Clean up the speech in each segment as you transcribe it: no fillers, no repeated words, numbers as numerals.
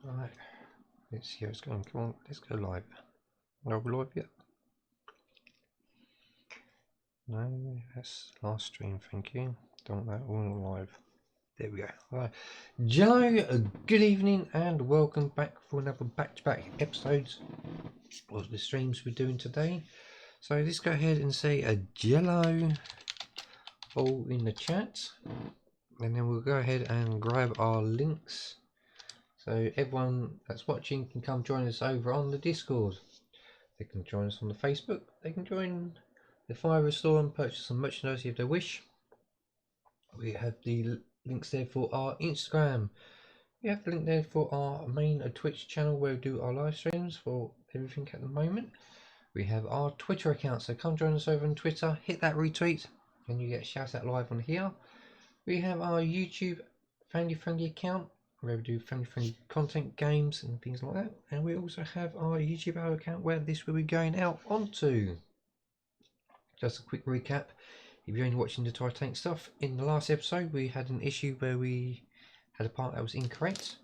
Right, let's see how it's going. Come on, let's go live. Are we live yet? No, that's last stream, thank you. Don't that all live. There we go. Right. Hello, good evening, and welcome back for another back-to-back episodes of the streams we're doing today. So let's go ahead and say a jello all in the chat, and then we'll go ahead and grab our links. So everyone that's watching can come join us over on the Discord. They can join us on the Facebook. They can join the Fire store and purchase some merchandise if they wish. We have the links there for our Instagram. We have the link there for our main Twitch channel where we do our live streams for everything at the moment. We have our Twitter account, so come join us over on Twitter. Hit that retweet and you get a shout out live on here. We have our YouTube family friendly account where we do family friendly content, games and things like that. And we also have our YouTube account where this will be going out onto. Just a quick recap, if you're only watching the Titanic stuff, in the last episode we had an issue where we had a part that was incorrect.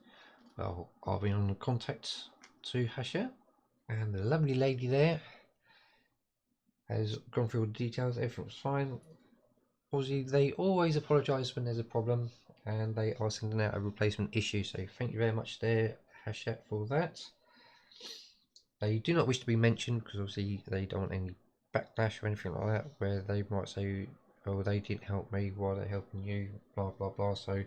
Well, I've been on contact to Hachette and the lovely lady there has gone through all the details. Everything was fine. Obviously they always apologise when there's a problem and they are sending out a replacement issue, so thank you very much there, Hachette, for that. They do not wish to be mentioned because obviously they don't want any backlash or anything like that where they might say, oh, they didn't help me, why are they helping you, blah blah blah. So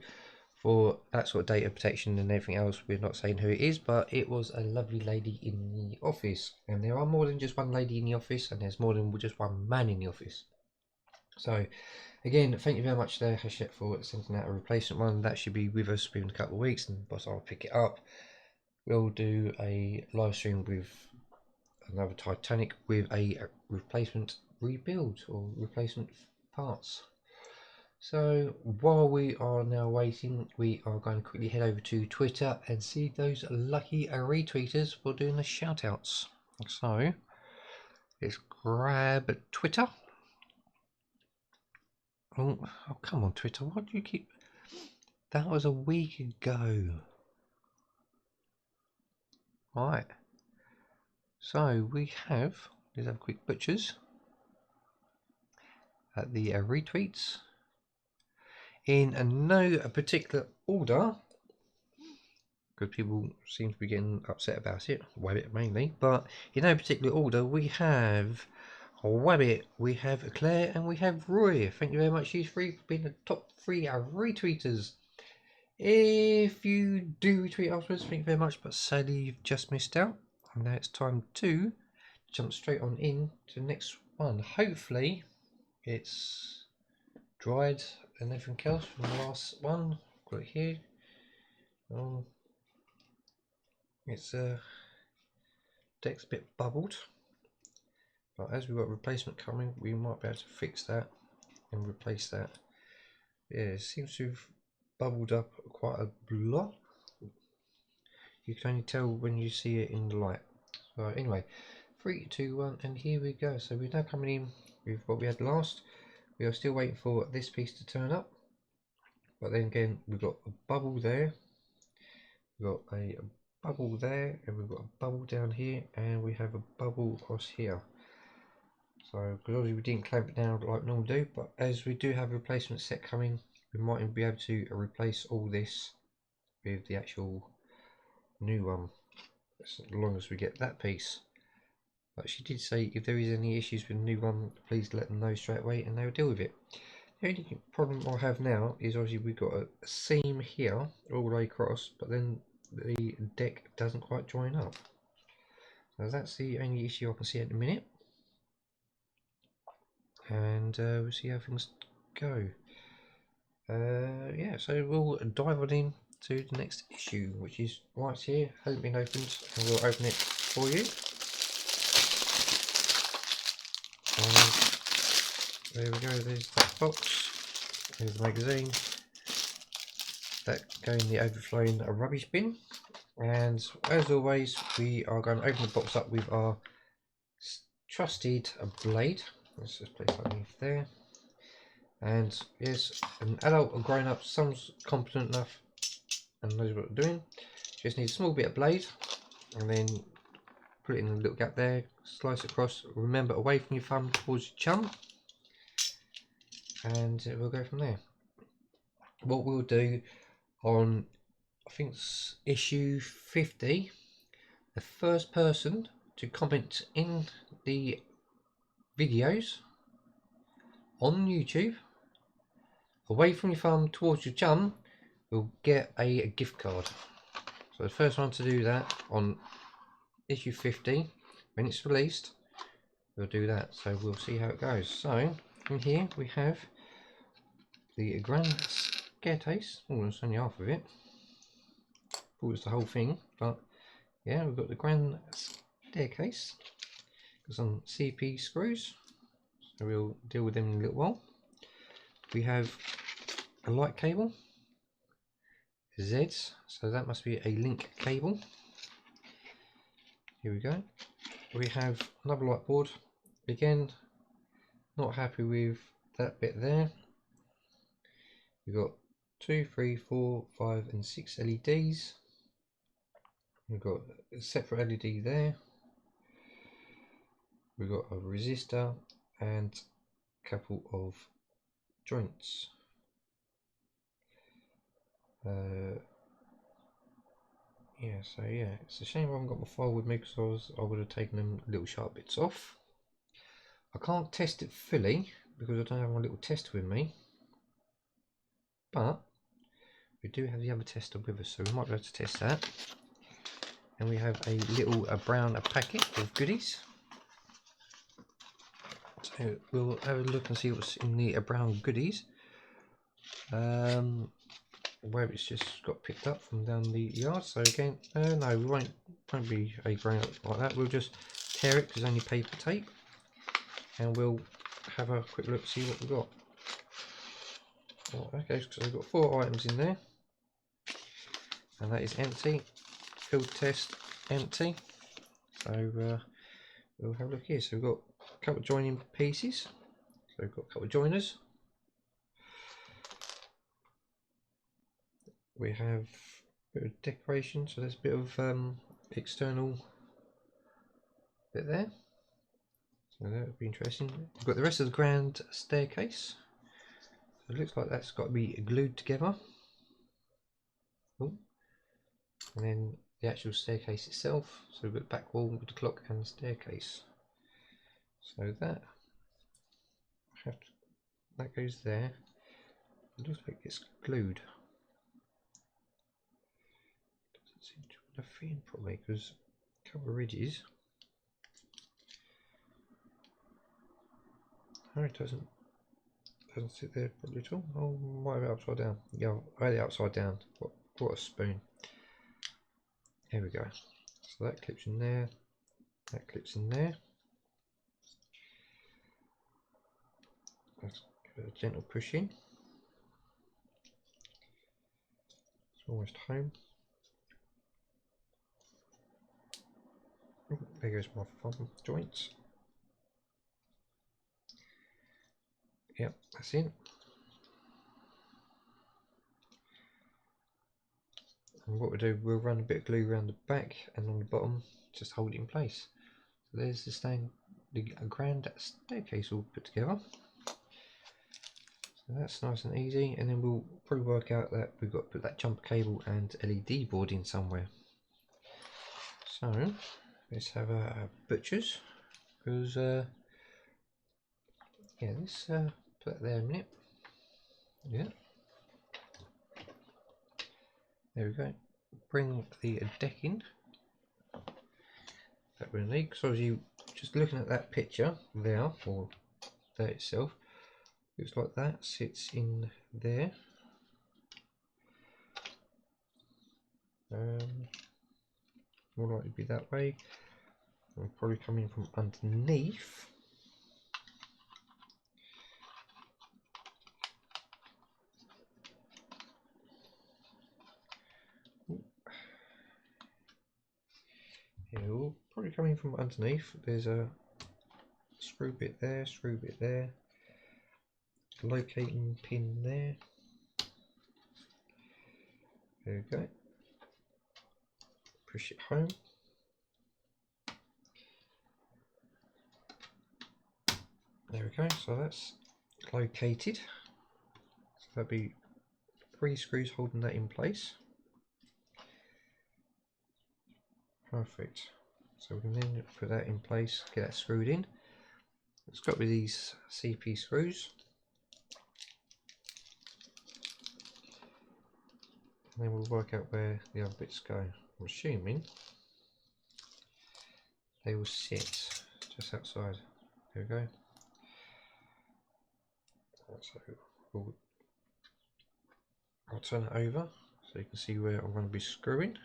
for that sort of data protection and everything else, we're not saying who it is, but it was a lovely lady in the office, and there are more than just one lady in the office, and there's more than just one man in the office. So again, thank you very much there, Hachette, for sending out a replacement one. That should be with us within a couple of weeks, and boss, I'll pick it up. We'll do a live stream with another Titanic with a replacement rebuild or replacement parts. So while we are now waiting, we are going to quickly head over to Twitter and see those lucky retweeters for doing the shout outs. So let's grab Twitter. Oh come on, Twitter, what do you keep? That was a week ago. Right. So we have, let's have a quick butchers at the retweets in no particular order, because people seem to be getting upset about it, Wabbit mainly, but in no particular order we have Wabbit, we have Claire, and we have Roy. Thank you very much, you three, for being the top 3 retweeters. If you do retweet afterwards, thank you very much, but sadly you've just missed out. And now it's time to jump straight on in to the next one. Hopefully it's dried and everything else from the last one. Got it here. It's deck's a bit bubbled, but as we've got a replacement coming, we might be able to fix that and replace that. Yeah, it seems to have bubbled up quite a lot. You can only tell when you see it in the light. So anyway, 3, 2, 1, and here we go. So we're now coming in with what we had last. We are still waiting for this piece to turn up, but then again we've got a bubble there, we've got a bubble there, and we've got a bubble down here, and we have a bubble across here. So because obviously we didn't clamp it down like normal do, but as we do have a replacement set coming, we might be able to replace all this with the actual new one, as long as we get that piece. But she did say if there is any issues with the new one, please let them know straight away and they'll deal with it. The only problem I have now is obviously we've got a seam here all the way across, but then the deck doesn't quite join up. So that's the only issue I can see at the minute. And we'll see how things go. Yeah, so we'll dive on in to the next issue, which is right here, hasn't been opened, and we'll open it for you. There we go, there's that box, there's the magazine, that going in the overflowing rubbish bin, and as always we are going to open the box up with our trusted blade. Let's just place that underneath there, and yes, an adult or grown up, someone's competent enough and knows what they're doing, Just need a small bit of blade, and then put it in a little gap there, slice across, remember away from your thumb towards your chum, and we'll go from there. What we'll do on, I think it's issue 50, the first person to comment in the videos on YouTube, away from your thumb towards your chum, will get a gift card. So the first one to do that on issue 50, when it's released, we'll do that. So we'll see how it goes. So in here we have the grand staircase. Oh, it's only half of it. Thought it was the whole thing, but yeah, we've got the grand staircase. Got some CP screws, so we'll deal with them in a little while. We have a light cable, Z's, so that must be a link cable. Here we go. We have another light board. Again, not happy with that bit there. We've got 2, 3, 4, 5 and 6 LEDs. We've got a separate LED there. We've got a resistor and a couple of joints. Yeah, so yeah, it's a shame I haven't got my file with me, because I would have taken them little sharp bits off. I can't test it fully because I don't have my little tester with me, but we do have the other tester with us, so we might be able to test that. And we have a little brown packet of goodies. So we'll have a look and see what's in the brown goodies. Where it's just got picked up from down the yard. So again, no, we won't be a ground like that. We'll just tear it because it's only paper tape, and we'll have a quick look, see what we've got. Oh, okay, so we've got 4 items in there, and that is empty. Field test empty. So we'll have a look here. So we've got a couple of joining pieces. So we've got a couple of joiners. We have a bit of decoration, so there's a bit of external bit there. So that would be interesting. We've got the rest of the grand staircase. So it looks like that's got to be glued together. Oh. And then the actual staircase itself. So we've got the back wall with the clock and the staircase. So that goes there. It looks like it's glued. Doesn't seem to have enough in probably, because a couple of ridges. No, it doesn't sit there probably at all. Oh, might have it upside down. Yeah, I had it upside down. What a spoon. There we go. So that clips in there. That clips in there. Let's give it a gentle push in. It's almost home. Oh, there goes my thumb joints. Yep, that's it. And what we'll do, we'll run a bit of glue around the back and on the bottom, just hold it in place. So there's the grand staircase all put together. So that's nice and easy, and then we'll probably work out that we've got to put that jumper cable and LED board in somewhere. So let's have a butcher's, because yeah, let's put that there a minute. Yeah, there we go. Bring the deck in that we need, because obviously just looking at that picture there, or there itself, looks like that sits in there. More likely to be that way. We'll probably come in from underneath. Yeah, we'll probably come in from underneath. There's a screw bit there, locating pin there. There we go. push it home. There we go, so that's located. So that'll be 3 screws holding that in place. Perfect. So we can then put that in place, get that screwed in. It's got to be these CP screws. And then we'll work out where the other bits go. I'm assuming they will sit just outside. There we go. So I'll turn it over so you can see where I'm going to be screwing.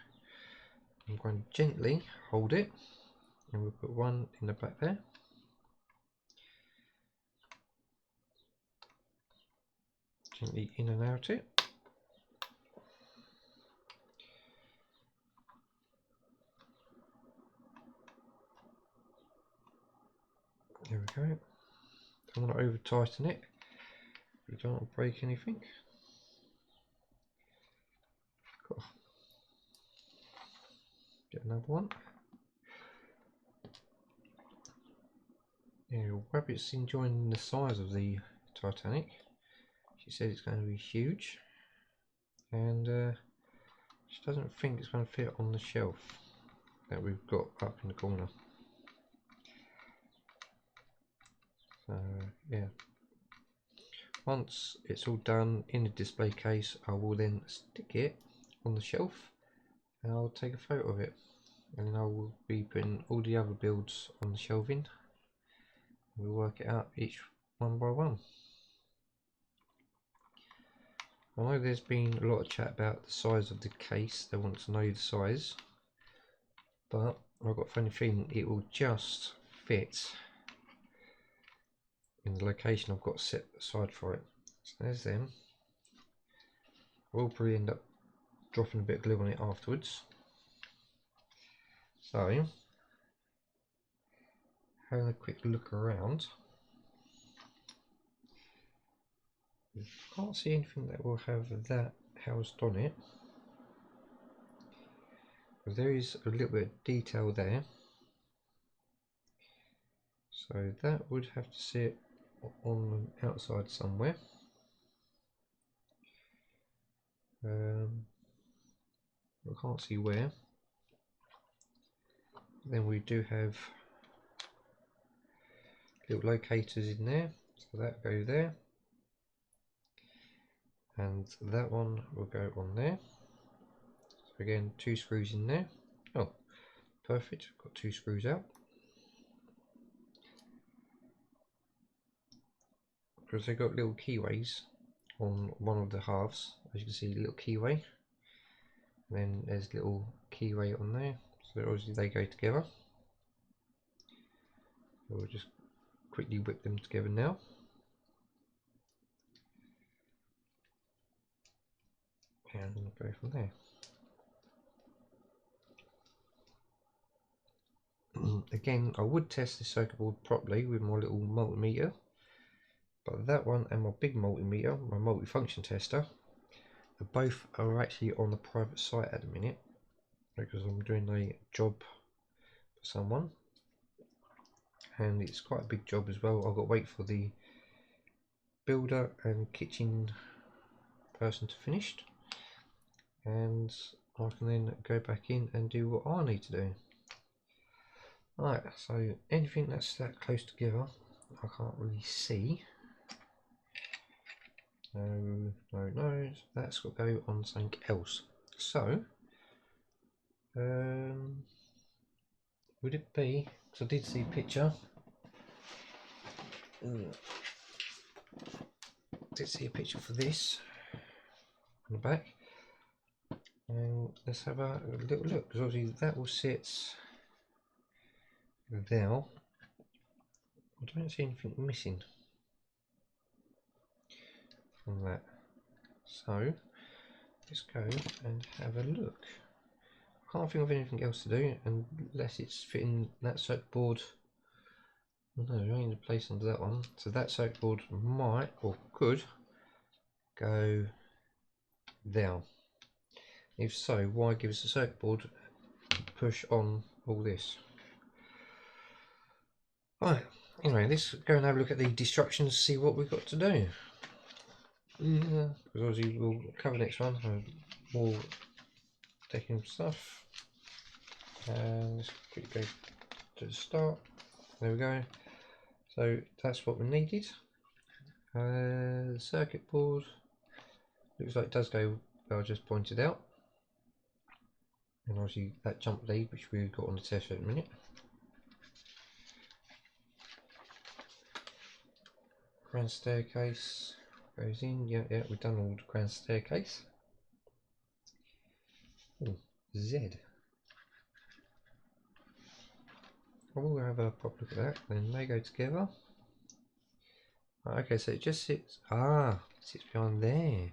I'm going to gently hold it, and we'll put one in the back there. Gently in and out it. There we go. Don't want to over tighten it. You don't want to break anything. Get another one. Yeah, Rabbit's enjoying the size of the Titanic. She said it's going to be huge, and she doesn't think it's going to fit on the shelf that we've got up in the corner. So yeah, once it's all done in the display case, I will then stick it on the shelf and I'll take a photo of it, and then I will be putting all the other builds on the shelving. We'll work it out each one by one. I know there's been a lot of chat about the size of the case. They want to know the size, but I've got a funny feeling it will just fit in the location I've got set aside for it. So there's them. We'll probably end up dropping a bit of glue on it afterwards. So, having a quick look around, can't see anything that will have that housed on it. But there is a little bit of detail there, so that would have to sit on the outside somewhere. I can't see where. Then we do have little locators in there, so that go there, and that one will go on there. So again, 2 screws in there. Oh, perfect, got 2 screws out. Because they've got little keyways on one of the halves, as you can see, little keyway. And then there's little keyway on there, so obviously they go together. So we'll just quickly whip them together now. And go from there. Again, I would test the circuit board properly with my little multimeter, but that one and my big multimeter, my multifunction tester, both are actually on the private site at the minute because I'm doing a job for someone, and it's quite a big job as well. I've got to wait for the builder and kitchen person to finish, and I can then go back in and do what I need to do. Right, so anything that's that close together I can't really see. No, that's got to go on something else. So would it be, because I did see a picture, for this on the back, and let's have a little look, because obviously that will sit there. I don't see anything missing from that, so let's go and have a look. I can't think of anything else to do unless it's fitting that circuit board. No, I need to place under that one, so that circuit board might or could go down. If so, why give us a circuit board push on all this. Right, anyway, let's go and have a look at the instructions, see what we've got to do. Because obviously we'll cover next one, more decking stuff. And let's quickly go to the start. There we go. So that's what we needed. The circuit board looks like it does go where I just pointed out. And obviously that jump lead which we've got on the test at the minute. Grand staircase goes in. Yeah, we've done all the grand staircase. Ooh, Z. I will have a proper look at that. Then they go together. Okay, so it just sits. Sits behind there.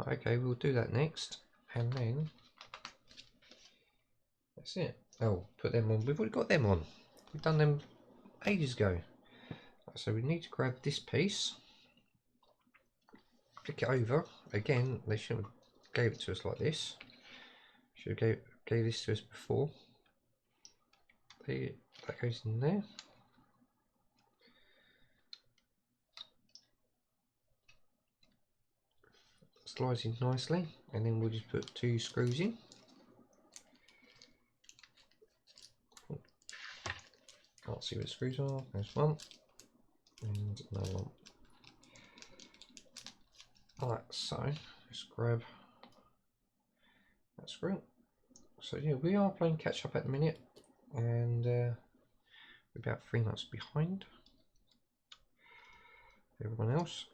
Okay, we'll do that next, and then that's it. Oh, put them on. We've already got them on. We've done them ages ago. So we need to grab this piece, flick it over. Again, they shouldn't have gave it to us like this. Should have gave this to us before. That goes in there. Slides in nicely, and then we'll just put 2 screws in. Can't see where the screws are. There's one, and another one. Alright, so let's grab that screw. So yeah, we are playing catch up at the minute, and we're about 3 months behind everyone else,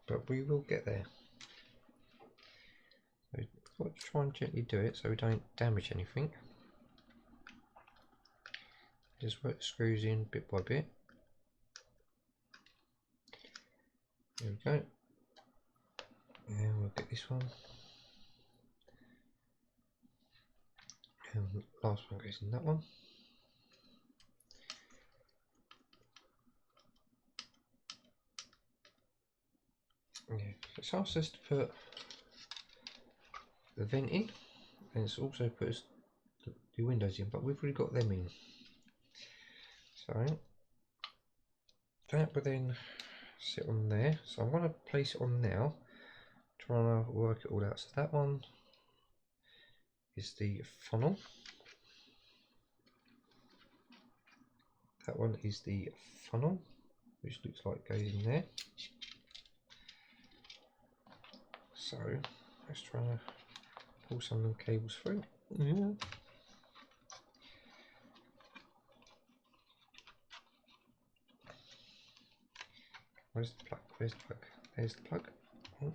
but we will get there. So we've got to try and gently do it so we don't damage anything. Just work the screws in bit by bit. There we go. And we'll get this one. And the last one goes in that one. Yeah, it's asked us to put the vent in, and it's also put the windows in, but we've already got them in. So that will then sit on there. So I'm going to place it on now, trying to work it all out. So that one is the funnel. That one is the funnel, which looks like goes in there. So let's try to pull some of the cables through. Yeah. Where's the plug? Where's the plug? There's the plug. Oh.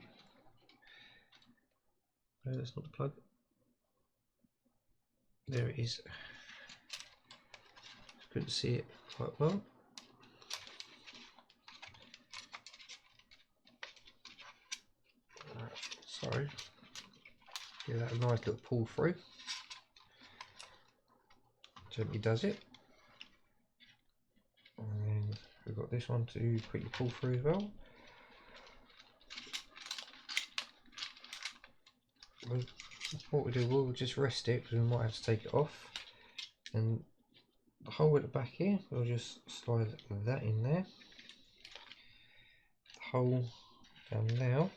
No, that's not the plug. There it is. Couldn't see it quite well. So give that a nice little pull through. Gently does it. And then we've got this one to quickly pull through as well. What we do, we'll just rest it because we might have to take it off. And the hole at the back here, we'll just slide that in there. The hole down now,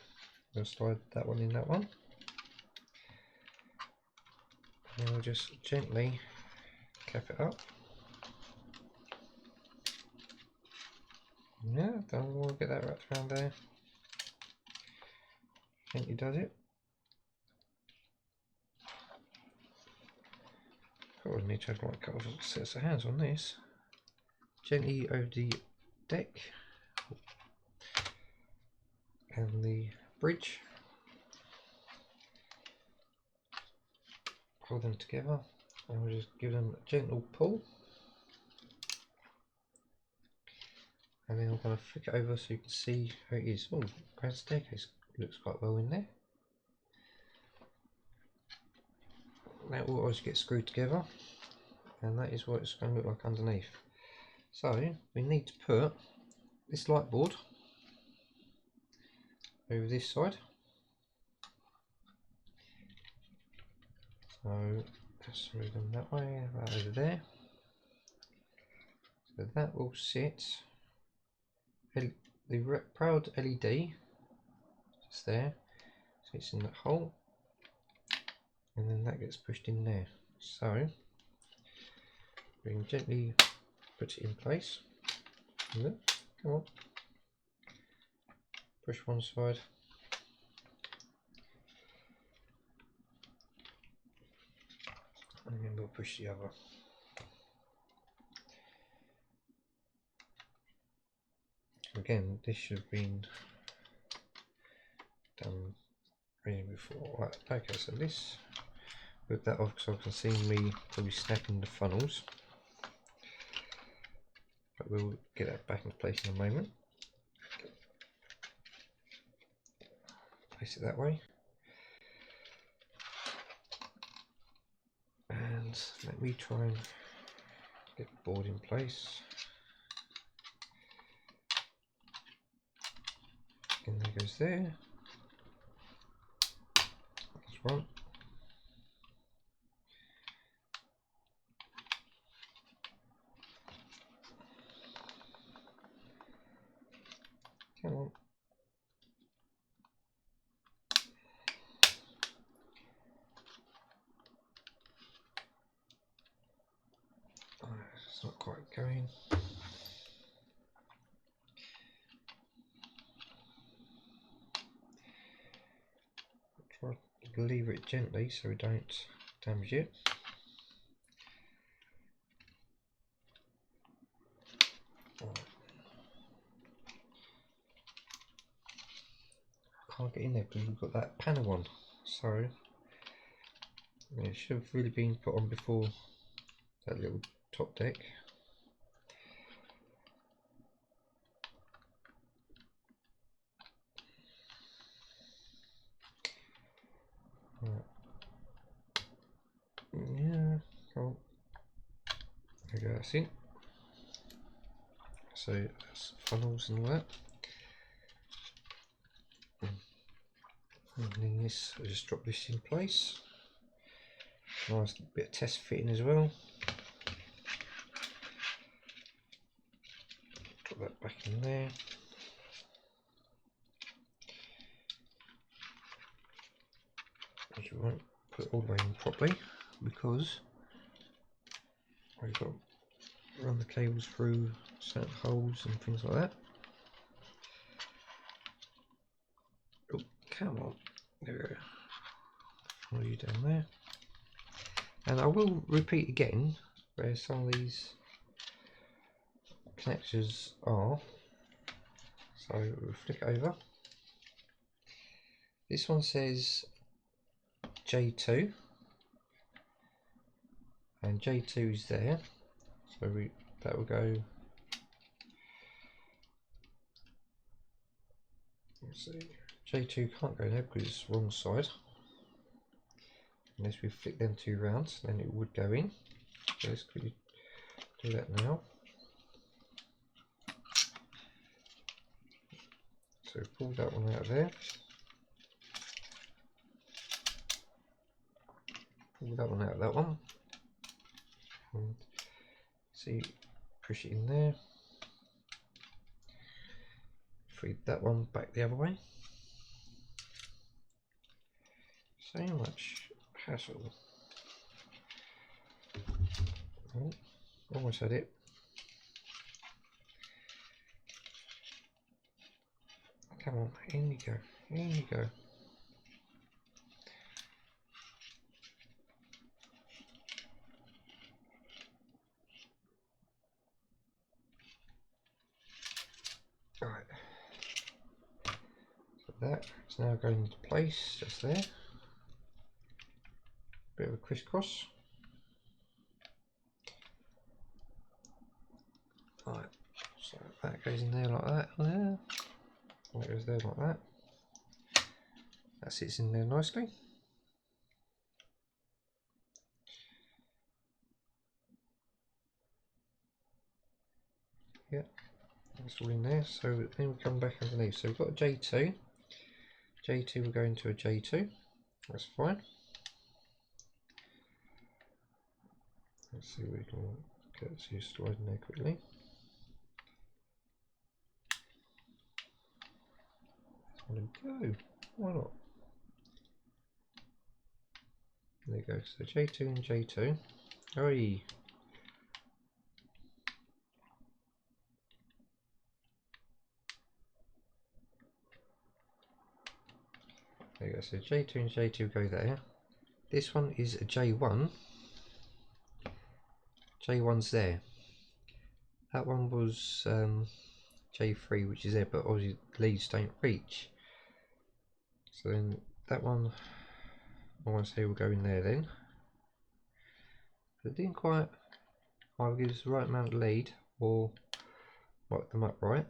we'll slide that one in that one. And we'll just gently cap it up. Yeah, then we'll get that wrapped around there. Gently does it. Probably need to have like a couple of sets of hands on this. Gently over the deck and the bridge. Hold them together and we'll just give them a gentle pull. And then I'm going to flick it over so you can see how it is. Oh, grand staircase looks quite well in there. That will always get screwed together, and that is what it's going to look like underneath. So we need to put this light board over this side. So Just move them that way, right over there. So that will sit. The proud LED just there, so it's in that hole, and then that gets pushed in there. So we can gently put it in place. Come on, push one side, and then we'll push the other. Again, this should have been done really before. Right, okay, so this, with that off, because I can see me probably snapping the funnels, but we'll get that back into place in a moment. Place it that way, and let me try and get the board in place. And there goes there. That's one. Come on. Oh, it's not quite going. Try to lever it gently so we don't damage it. Can't get in there because we've got that panel on, so yeah, it should have really been put on before that little top deck. Right. Yeah, cool. There we go, that's it. So that's funnels and all that. And then this, I'll just drop this in place. Nice bit of test fitting as well. Drop that back in there. You won't put it all the way in properly because we've got to run the cables through certain holes and things like that. Oh, come on. There we go. Follow you down there. And I will repeat again where some of these connectors are. So we'll flick it over. This one says J2 and J2 is there, so that will go. Let's see, J2 can't go there because it's wrong side. Unless we flick them two rounds, then it would go in. So let's quickly do that now. So pull that one out of there. Pull that one out of that one. And see, push it in there. Feed that one back the other way. So much hassle. Oh, almost had it. Come on, in you go, in you go. Alright, so that is now going into place just there. Bit of a crisscross. Alright, so that goes in there like that, there. That goes there like that. That sits in there nicely. Yeah, that's all in there. So then we come back underneath. So we've got a J2. J2 will go into a J2. That's fine. Let's see if we can get this used to in there quickly. There we go. Why not? There you go. So J2 and J2. Hurry! There you go. So J2 and J2 go there. This one is a J1. J1's there. That one was J3, which is there, but obviously leads don't reach. So then that one, I want to say will go in there then. But it didn't quite either give us the right amount of lead or wipe them up right.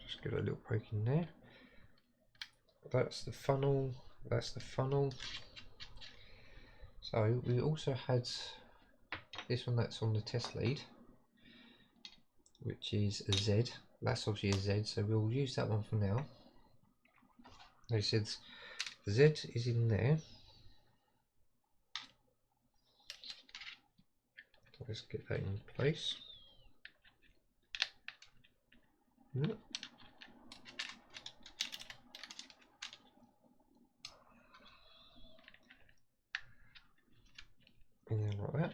Just give it a little break in there. That's the funnel. That's the funnel. So we also had this one that's on the test lead, which is a Z. That's obviously a Z, so we'll use that one for now. They said the Z is in there. Let's get that in place. And then like that.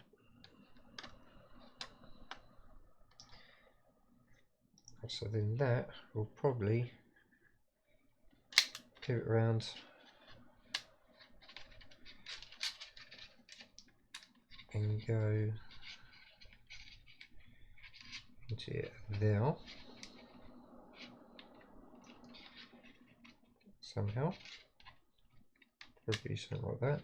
So then that will probably pivot around and go into there somehow. Probably something like that.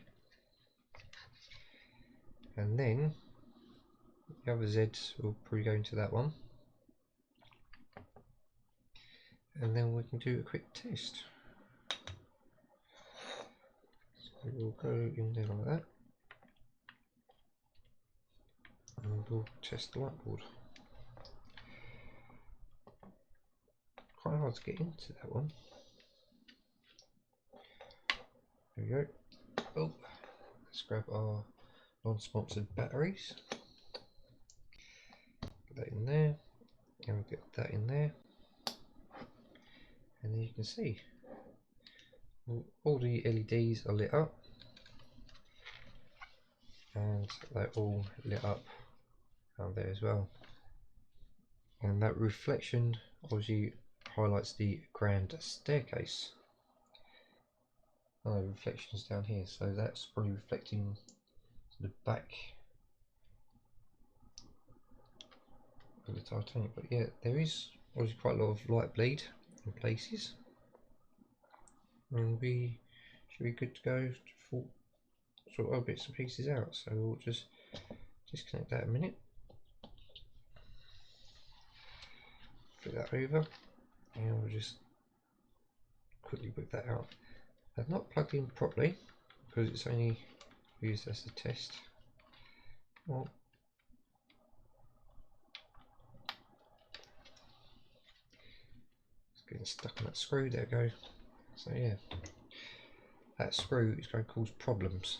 And then the other Z's will probably go into that one. And then we can do a quick test. So we'll go in there like that. And we'll test the whiteboard. Quite hard to get into that one. There we go. Oh, let's grab our non-sponsored batteries. Put that in there, and we'll get that in there. And then you can see all the LEDs are lit up, and they're all lit up down there as well. And that reflection obviously highlights the grand staircase. Oh, reflections down here, so that's probably reflecting to the back of the Titanic. But yeah, there is obviously quite a lot of light bleed in places, and we should be good to go for sort of bits and pieces out. So we'll just disconnect that a minute, flip that over, and we'll just quickly whip that out. I've not plugged in properly because it's only used as a test. Well, it's getting stuck on that screw. There we go. So yeah, that screw is going to cause problems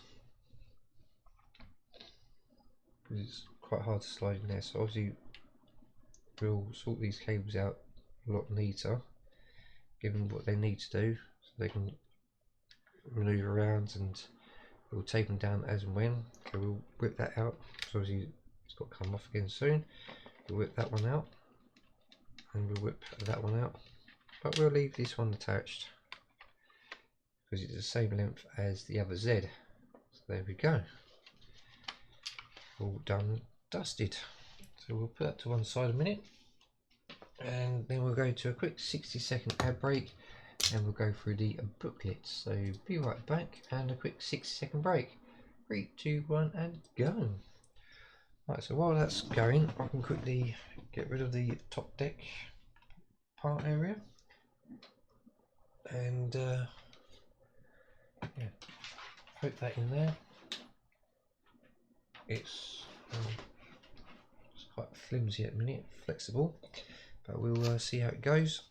because it's quite hard to slide in there. So obviously we'll sort these cables out a lot neater, given what they need to do, so they can manoeuvre around, and we'll tape them down as and when. Okay, we'll whip that out. So obviously it's got to come off again soon. We'll whip that one out, and we'll whip that one out, but we'll leave this one attached because it's the same length as the other Z. So there we go, all done, dusted. So we'll put that to one side a minute, and then we'll go to a quick 60-second ad break, and we'll go through the booklet. So be right back, and a quick 60-second break. 3, 2, 1, and go. Right, so while that's going, I can quickly get rid of the top deck part area, and yeah, put that in there. It's quite flimsy at the minute, flexible, but we'll see how it goes,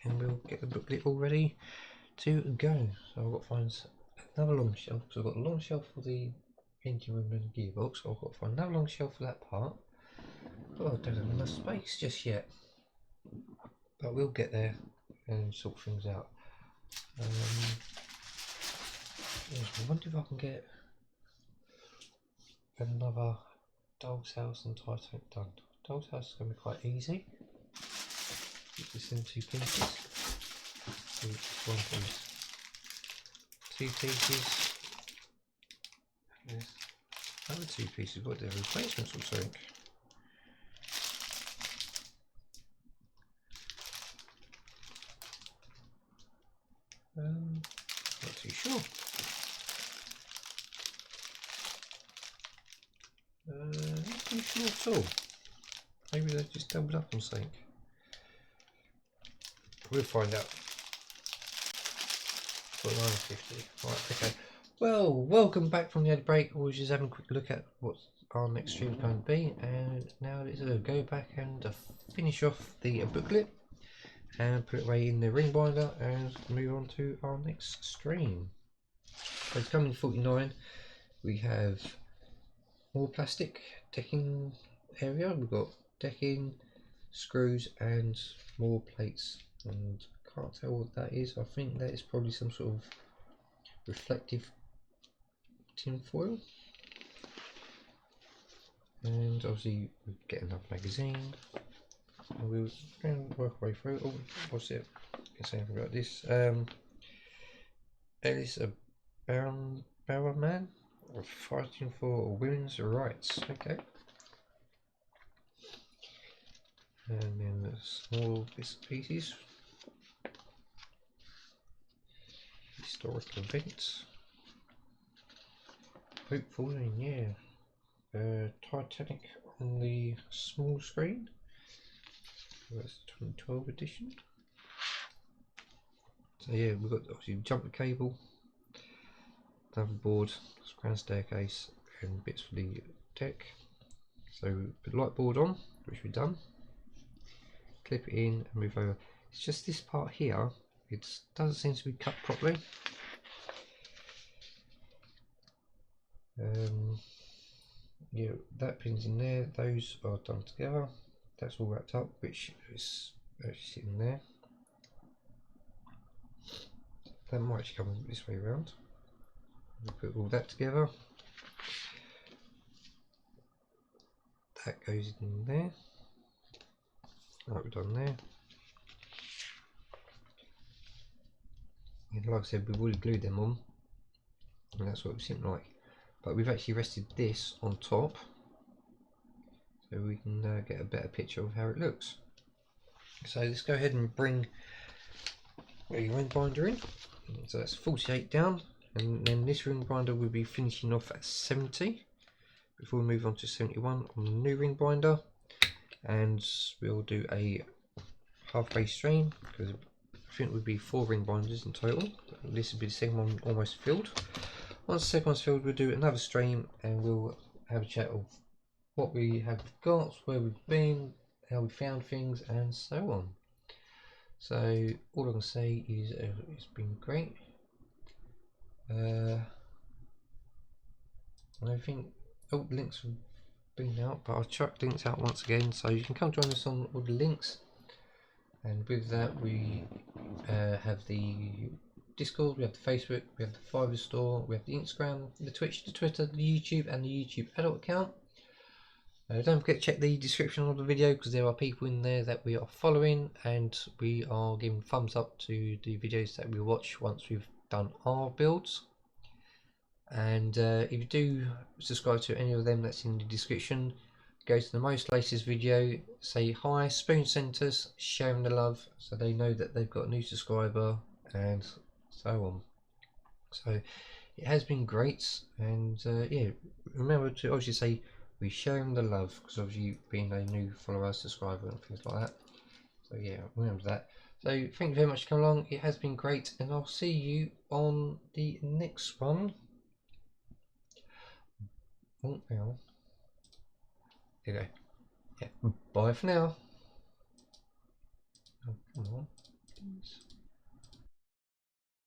and we'll get the booklet all ready to go. So I've got to find another long shelf, because I've got a long shelf for the engine room and gearbox, so I've got to find another long shelf for that part. Oh, I don't have enough space just yet, but we'll get there and sort things out. Yes, I wonder if I can get another Doll's House and Titanic done. Doll's House is going to be quite easy. It's just in 2 pieces. So it's 1 piece. 2 pieces. Yes. Other 2 pieces, what, they're replacements or something? Not too sure. Not too sure at all. Maybe they just doubled up on something. We'll find out. For 9.50. Right, okay. Well, welcome back from the ad break. We're just having a quick look at what our next stream is going to be, and now let's go back and finish off the booklet and put it away in the ring binder and move on to our next stream. So it's coming to 49. We have more plastic decking area. We've got decking, screws, and more plates. And can't tell what that is. I think that is probably some sort of reflective tin foil. And obviously we get another magazine. And we'll work our way through. Oh, what's it? I can say anything about this. Ellis, a barrel man, fighting for women's rights. Okay. And then the small bits and pieces. Historic events. Hopeful, and yeah. Titanic on the small screen. That's the 2012 edition. So yeah, we've got obviously jumper cable, another board, grand staircase, and bits for the deck. So put the light board on, which we've done. Clip it in and move over. It's just this part here, it doesn't seem to be cut properly. Yeah, that pin's in there, those are done together. That's all wrapped up, which is actually sitting there. That might actually come this way around. We'll put all that together. That goes in there. Like we've done there. And like I said, we've already glued them on, and that's what it seemed like. But we've actually rested this on top, so we can get a better picture of how it looks. So let's go ahead and bring your ring binder in. So that's 48 down, and then this ring binder will be finishing off at 70 before we move on to 71 on the new ring binder. And we'll do a halfway stream, because I think it would be 4 ring binders in total. This will be the second one almost filled. Once the second one's filled, we'll do another stream and we'll have a chat of what we have got, where we've been, how we found things, and so on. So all I can say is it's been great. I think all the links have been out, but I'll chuck links out once again, so you can come join us on all the links. And with that, we have the Discord, we have the Facebook, we have the Fiverr store, we have the Instagram, the Twitch, the Twitter, the YouTube, and the YouTube adult account. Don't forget to check the description of the video, because there are people in there that we are following, and we are giving thumbs up to the videos that we watch once we've done our builds. And if you do subscribe to any of them that's in the description, go to the most latest video, say hi, spoon centers, share them the love, so they know that they've got a new subscriber, and so on. So it has been great, and yeah, remember to obviously say we share them the love, because obviously being a new follower, subscriber, and things like that. So yeah, remember that. So thank you very much for coming along. It has been great, and I'll see you on the next one. Oh, now. There you go. Yeah. Bye for now. Oh, come on.